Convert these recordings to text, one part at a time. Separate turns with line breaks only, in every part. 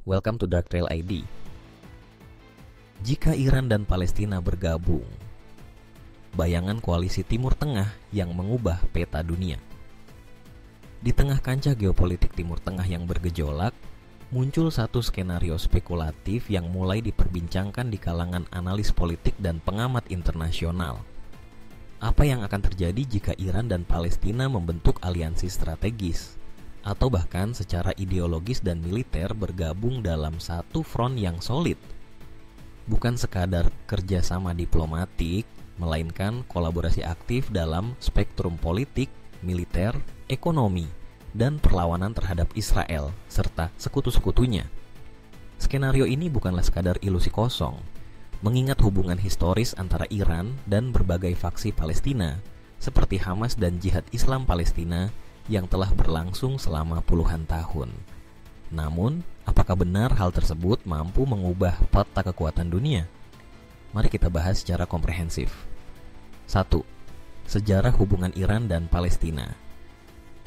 Welcome to Dark Trail ID. Jika Iran dan Palestina bergabung, bayangan koalisi Timur Tengah yang mengubah peta dunia. Di tengah kancah geopolitik Timur Tengah yang bergejolak, muncul satu skenario spekulatif yang mulai diperbincangkan di kalangan analis politik dan pengamat internasional. Apa yang akan terjadi jika Iran dan Palestina membentuk aliansi strategis, atau bahkan secara ideologis dan militer bergabung dalam satu front yang solid? Bukan sekadar kerjasama diplomatik, melainkan kolaborasi aktif dalam spektrum politik, militer, ekonomi, dan perlawanan terhadap Israel, serta sekutu-sekutunya. Skenario ini bukanlah sekadar ilusi kosong, mengingat hubungan historis antara Iran dan berbagai faksi Palestina, seperti Hamas dan Jihad Islam Palestina, yang telah berlangsung selama puluhan tahun. Namun, apakah benar hal tersebut mampu mengubah peta kekuatan dunia? Mari kita bahas secara komprehensif. 1. Sejarah hubungan Iran dan Palestina.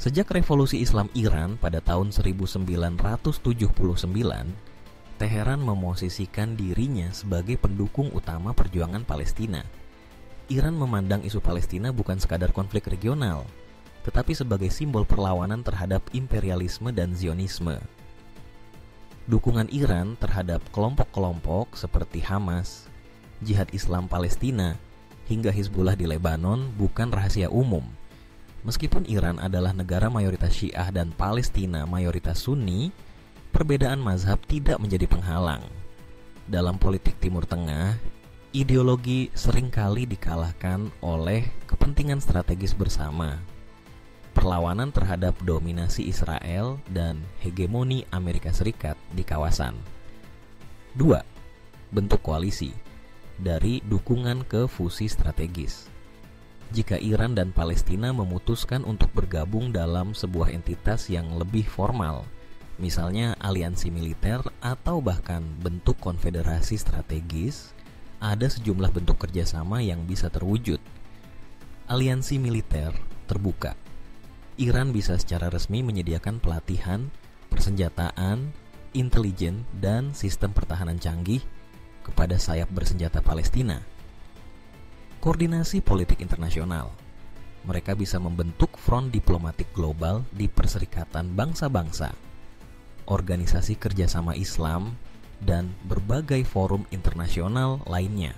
Sejak revolusi Islam Iran pada tahun 1979, Teheran memosisikan dirinya sebagai pendukung utama perjuangan Palestina. Iran memandang isu Palestina bukan sekadar konflik regional, tetapi sebagai simbol perlawanan terhadap imperialisme dan Zionisme. Dukungan Iran terhadap kelompok-kelompok seperti Hamas, Jihad Islam Palestina, hingga Hizbullah di Lebanon bukan rahasia umum. Meskipun Iran adalah negara mayoritas Syiah dan Palestina mayoritas Sunni, perbedaan mazhab tidak menjadi penghalang. Dalam politik Timur Tengah, ideologi seringkali dikalahkan oleh kepentingan strategis bersama. Perlawanan terhadap dominasi Israel dan hegemoni Amerika Serikat di kawasan. 2. Bentuk koalisi, dari dukungan ke fusi strategis. Jika Iran dan Palestina memutuskan untuk bergabung dalam sebuah entitas yang lebih formal, misalnya aliansi militer atau bahkan bentuk konfederasi strategis, ada sejumlah bentuk kerjasama yang bisa terwujud. Aliansi militer terbuka. Iran bisa secara resmi menyediakan pelatihan, persenjataan, intelijen, dan sistem pertahanan canggih kepada sayap bersenjata Palestina. Koordinasi politik internasional. Mereka bisa membentuk front diplomatik global di Perserikatan Bangsa-Bangsa, Organisasi Kerjasama Islam, dan berbagai forum internasional lainnya.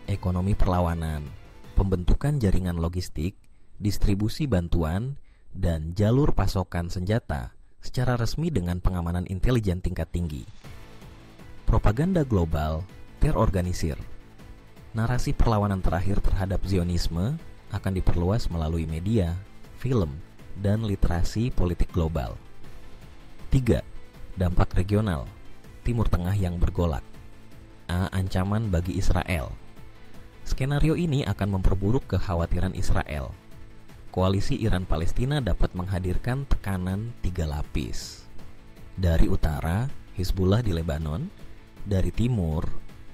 Ekonomi perlawanan, pembentukan jaringan logistik, distribusi bantuan, dan jalur pasokan senjata secara resmi dengan pengamanan intelijen tingkat tinggi. Propaganda global terorganisir. Narasi perlawanan terakhir terhadap Zionisme akan diperluas melalui media, film, dan literasi politik global. 3. Dampak regional. Timur Tengah yang bergolak. Ancaman bagi Israel. Skenario ini akan memperburuk kekhawatiran Israel. Koalisi Iran-Palestina dapat menghadirkan tekanan 3 lapis. Dari utara, Hizbullah di Lebanon. Dari timur,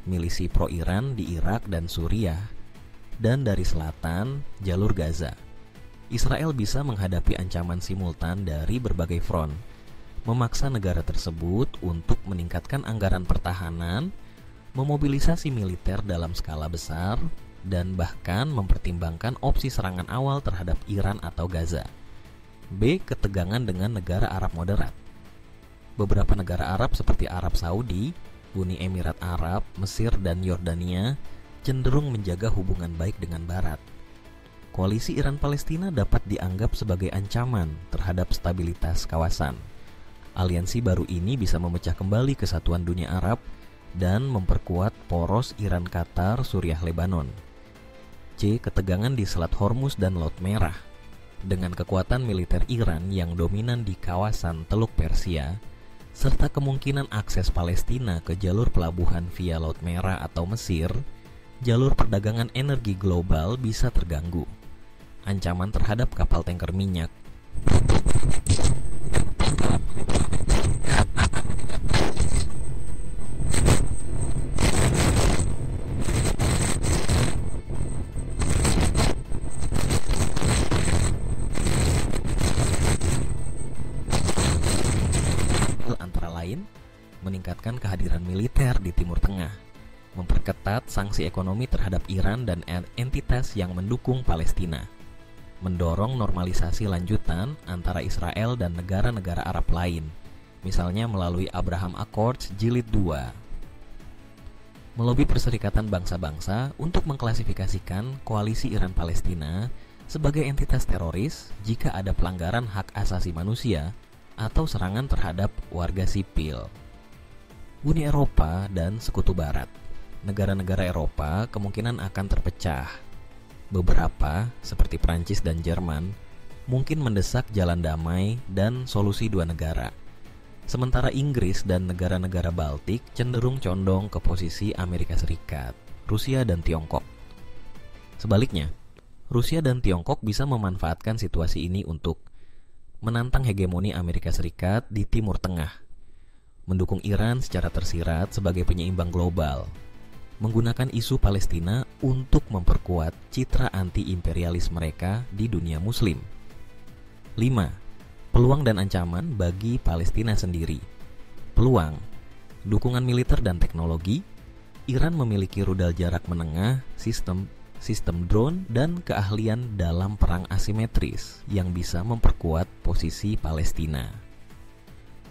milisi pro-Iran di Irak dan Suriah. Dan dari selatan, jalur Gaza. Israel bisa menghadapi ancaman simultan dari berbagai front, memaksa negara tersebut untuk meningkatkan anggaran pertahanan, memobilisasi militer dalam skala besar, dan bahkan mempertimbangkan opsi serangan awal terhadap Iran atau Gaza. B. Ketegangan dengan negara Arab moderat. Beberapa negara Arab seperti Arab Saudi, Uni Emirat Arab, Mesir, dan Yordania cenderung menjaga hubungan baik dengan Barat. Koalisi Iran-Palestina dapat dianggap sebagai ancaman terhadap stabilitas kawasan. Aliansi baru ini bisa memecah kembali kesatuan dunia Arab dan memperkuat poros Iran-Qatar, Suriah-Lebanon. C. Ketegangan di Selat Hormuz dan Laut Merah. Dengan kekuatan militer Iran yang dominan di kawasan Teluk Persia, serta kemungkinan akses Palestina ke jalur pelabuhan via Laut Merah atau Mesir, jalur perdagangan energi global bisa terganggu. Ancaman terhadap kapal tanker minyak. lain, meningkatkan kehadiran militer di Timur Tengah, memperketat sanksi ekonomi terhadap Iran dan entitas yang mendukung Palestina, mendorong normalisasi lanjutan antara Israel dan negara-negara Arab lain, misalnya melalui Abraham Accords Jilid 2. Melobi Perserikatan Bangsa-Bangsa untuk mengklasifikasikan koalisi Iran-Palestina sebagai entitas teroris jika ada pelanggaran hak asasi manusia atau serangan terhadap warga sipil. Uni Eropa dan Sekutu Barat. Negara-negara Eropa kemungkinan akan terpecah. Beberapa, seperti Prancis dan Jerman, mungkin mendesak jalan damai dan solusi dua negara. Sementara Inggris dan negara-negara Baltik cenderung condong ke posisi Amerika Serikat, Rusia dan Tiongkok. Sebaliknya, Rusia dan Tiongkok bisa memanfaatkan situasi ini untuk menantang hegemoni Amerika Serikat di Timur Tengah, mendukung Iran secara tersirat sebagai penyeimbang global, menggunakan isu Palestina untuk memperkuat citra anti-imperialis mereka di dunia muslim. 5. Peluang dan ancaman bagi Palestina sendiri. Peluang, dukungan militer dan teknologi. Iran memiliki rudal jarak menengah, sistem drone, dan keahlian dalam perang asimetris yang bisa memperkuat posisi Palestina.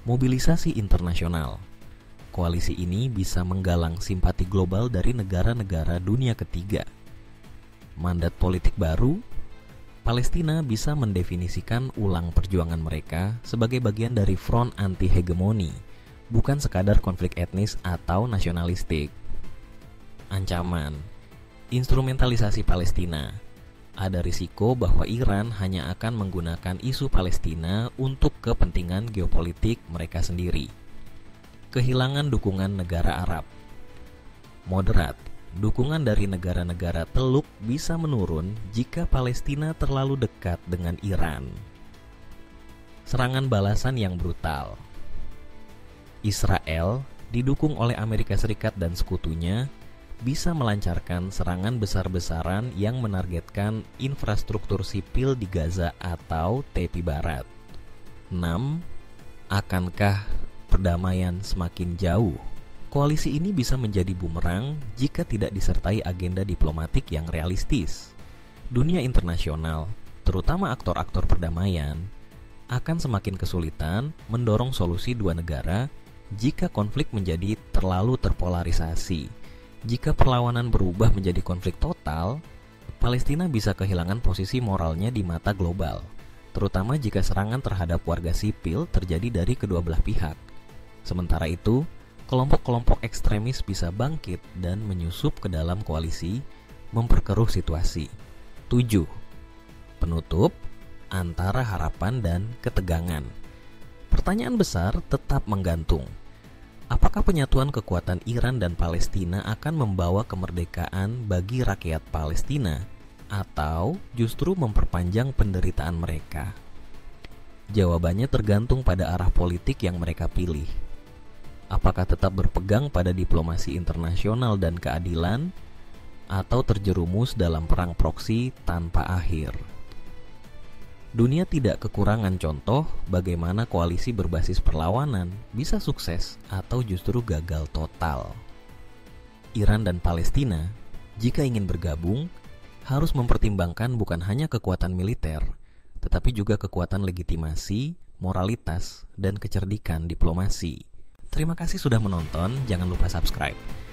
Mobilisasi internasional. Koalisi ini bisa menggalang simpati global dari negara-negara dunia ketiga. Mandat politik baru. Palestina bisa mendefinisikan ulang perjuangan mereka sebagai bagian dari front anti-hegemoni, bukan sekadar konflik etnis atau nasionalistik. Ancaman. Instrumentalisasi Palestina. Ada risiko bahwa Iran hanya akan menggunakan isu Palestina untuk kepentingan geopolitik mereka sendiri. Kehilangan dukungan negara Arab. Moderat. Dukungan dari negara-negara Teluk bisa menurun jika Palestina terlalu dekat dengan Iran. Serangan balasan yang brutal. Israel, didukung oleh Amerika Serikat dan sekutunya, bisa melancarkan serangan besar-besaran yang menargetkan infrastruktur sipil di Gaza atau tepi barat. 6. Akankah perdamaian semakin jauh? Koalisi ini bisa menjadi bumerang jika tidak disertai agenda diplomatik yang realistis. Dunia internasional, terutama aktor-aktor perdamaian, akan semakin kesulitan mendorong solusi dua negara jika konflik menjadi terlalu terpolarisasi. Jika perlawanan berubah menjadi konflik total, Palestina bisa kehilangan posisi moralnya di mata global, terutama jika serangan terhadap warga sipil terjadi dari kedua belah pihak. Sementara itu, kelompok-kelompok ekstremis bisa bangkit dan menyusup ke dalam koalisi, memperkeruh situasi. 7. Penutup antara harapan dan ketegangan. Pertanyaan besar tetap menggantung. Apakah penyatuan kekuatan Iran dan Palestina akan membawa kemerdekaan bagi rakyat Palestina atau justru memperpanjang penderitaan mereka? Jawabannya tergantung pada arah politik yang mereka pilih. Apakah tetap berpegang pada diplomasi internasional dan keadilan atau terjerumus dalam perang proksi tanpa akhir? Dunia tidak kekurangan contoh bagaimana koalisi berbasis perlawanan bisa sukses atau justru gagal total. Iran dan Palestina, jika ingin bergabung, harus mempertimbangkan bukan hanya kekuatan militer, tetapi juga kekuatan legitimasi, moralitas, dan kecerdikan diplomasi. Terima kasih sudah menonton, jangan lupa subscribe.